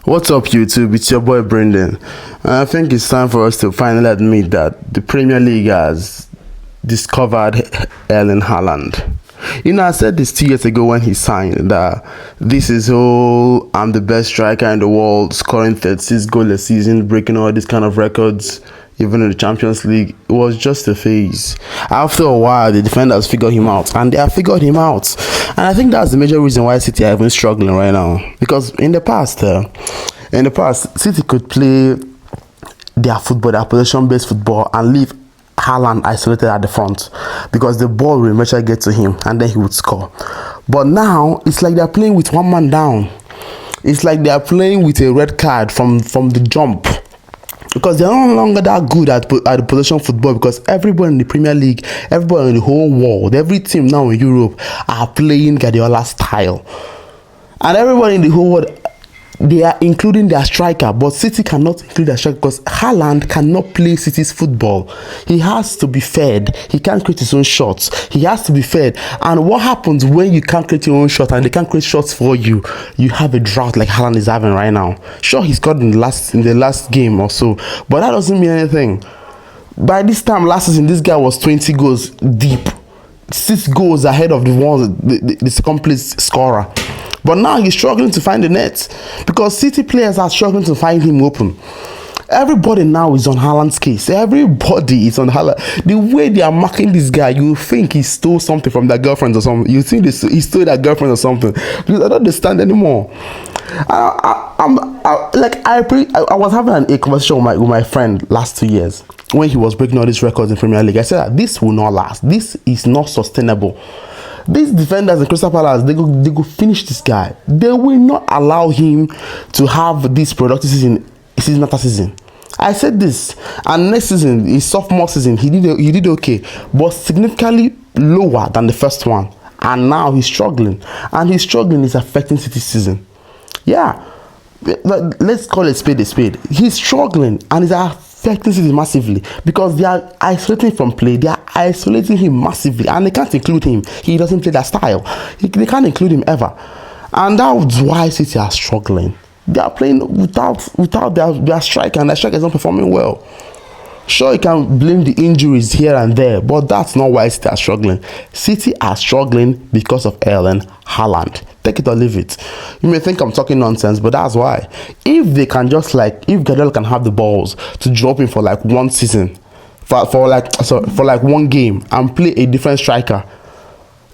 What's up, YouTube? It's your boy Brendan. And I think it's time for us to finally admit that the Premier League has discovered Erling Haaland. You know, I said this 2 years ago when he signed that this is I'm the best striker in the world, scoring 36 goals a season, breaking all these kind of records, even in the Champions League. It was just a phase. After a while, the defenders figured him out, and they have figured him out. And I think that's the major reason why City are even struggling right now. Because in the past, City could play their football, their possession-based football, and leave Haaland isolated at the front because the ball will eventually get to him and then he would score. But now it's like they're playing with one man down. It's like they're playing with a red card from the jump, because they're no longer that good at the possession football, because everybody in the Premier League, everybody in the whole world, every team now in Europe are playing Guardiola style, and everybody in the whole world, they are including their striker, but City cannot include their striker because Haaland cannot play City's football. He has to be fed. He can't create his own shots. He has to be fed. And what happens when you can't create your own shot and they can't create shots for you? You have a drought like Haaland is having right now. Sure, he scored in the last game or so, but that doesn't mean anything. By this time last season, this guy was 20 goals deep, 6 goals ahead of the second place scorer. But now he's struggling to find the net because City players are struggling to find him open. Everybody now is on Haaland's case. Everybody is on Haaland. The way they are marking this guy, you think he stole something from their girlfriend or something. You think he stole their girlfriend or something. Because I don't understand anymore. I was having a conversation with my friend last 2 years when he was breaking all these records in Premier League. I said that this will not last. This is not sustainable. These defenders in Crystal Palace, they go finish this guy. They will not allow him to have this productive season after season. I said this, and next season, his sophomore season, he did okay, but significantly lower than the first one. And now he's struggling, and his struggling is affecting City's season. Yeah, let's call it spade a spade. He's struggling, and it's affecting City massively because they are isolating from play. They are isolating him massively, and they can't include him. He doesn't play that style. They can't include him ever, and that's why City are struggling. They are playing without their striker, and their striker is not performing well. Sure, you can blame the injuries here and there, but that's not why City are struggling. City are struggling because of Erling Haaland. Take it or leave it. You may think I'm talking nonsense, but that's why. If they can if Guardiola can have the balls to drop him for like one season, for one game, and play a different striker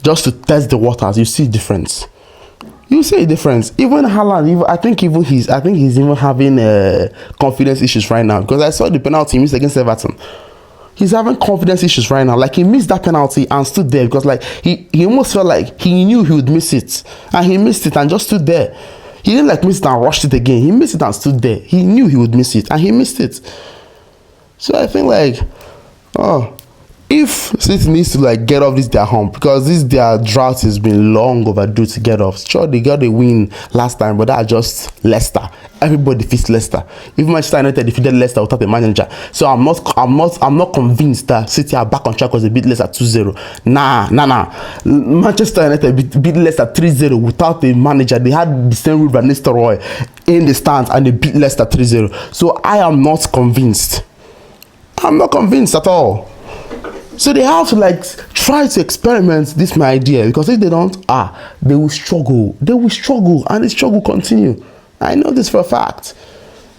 just to test the waters, you see a difference. You see a difference. Even Haaland, I think he's even having confidence issues right now, because I saw the penalty he missed against Everton. He's having confidence issues right now. Like, he missed that penalty and stood there because he almost felt like he knew he would miss it, and he missed it and just stood there. He didn't miss it and rushed it again. He missed it and stood there. He knew he would miss it and he missed it. So I think if City needs to get off their hump, because their drought has been long overdue to get off. Sure, they got a win last time, but that's just Leicester. Everybody defeats Leicester. Even Manchester United defeated Leicester without a manager. So I'm not convinced that City are back on track because they beat Leicester 2-0. Nah. Manchester United beat Leicester 3-0 without a manager. They had the same with Van Nistelrooy in the stands and they beat Leicester 3-0. So I am not convinced. I'm not convinced at all. So they have to try to experiment this my idea, because if they don't, they will struggle. They will struggle, and the struggle continue. I know this for a fact,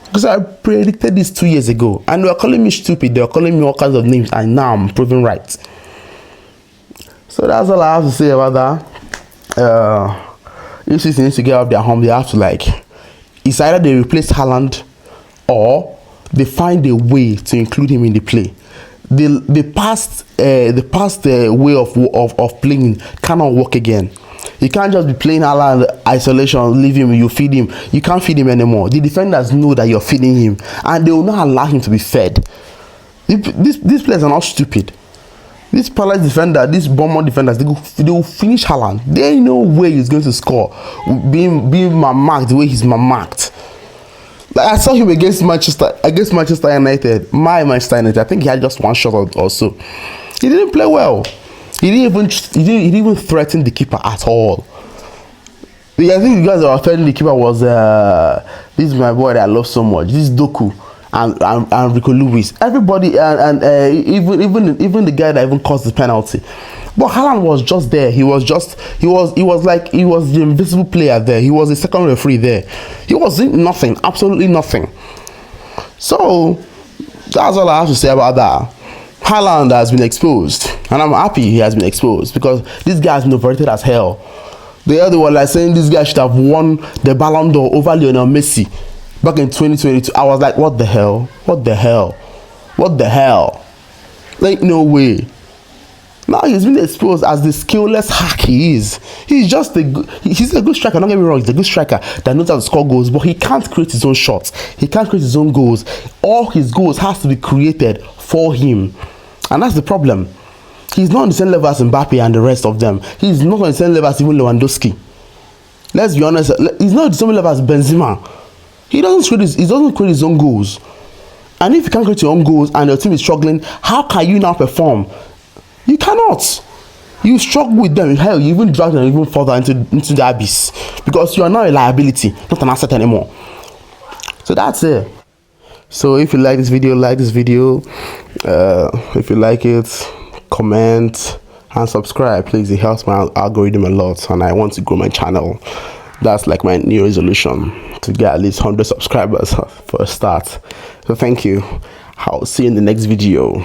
because I predicted this 2 years ago, and they were calling me stupid. They were calling me all kinds of names, and now I'm proven right. So that's all I have to say about that. If City needs to get off their home, they have to it's either they replace Haaland or they find a way to include him in the play. The past way of playing cannot work again. You can't just be playing Haaland isolation, leave him, you feed him. You can't feed him anymore. The defenders know that you're feeding him, and they will not allow him to be fed. These players are not stupid. This Palace defender, these Bournemouth defenders, they will finish Haaland. There ain't no way he's going to score being marked the way he's marked. I saw him against Manchester United. Manchester United. I think he had just one shot or so. He didn't play well. He didn't even threaten the keeper at all. I think the guys that were offending the keeper was this is my boy that I love so much. This is Doku and Rico Lewis. Everybody and even the guy that even caused the penalty. But Haaland was just there. He was like he was the invisible player there. He was the second referee there. He was nothing, absolutely nothing. So that's all I have to say about that. Haaland has been exposed, and I'm happy he has been exposed because this guy has been overrated as hell. The other one, like saying this guy should have won the Ballon d'Or over Lionel Messi back in 2022. I was like, what the hell? What the hell? What the hell? Like, no way. Now he's been exposed as the skillless hack he is. He's a good striker, don't get me wrong, he's a good striker that knows how to score goals, but he can't create his own shots. He can't create his own goals. All his goals has to be created for him. And that's the problem. He's not on the same level as Mbappe and the rest of them. He's not on the same level as even Lewandowski. Let's be honest, he's not on the same level as Benzema. He doesn't create his own goals. And if you can't create your own goals and your team is struggling, how can you now perform? You cannot. You struggle with them. Hell, you even drag them even further into the abyss because you are now a liability, not an asset anymore. So that's it. So if you like this video, like this video. If you like it, comment and subscribe, please. It helps my algorithm a lot, and I want to grow my channel. That's like my new resolution, to get at least 100 subscribers for a start. So thank you. I'll see you in the next video.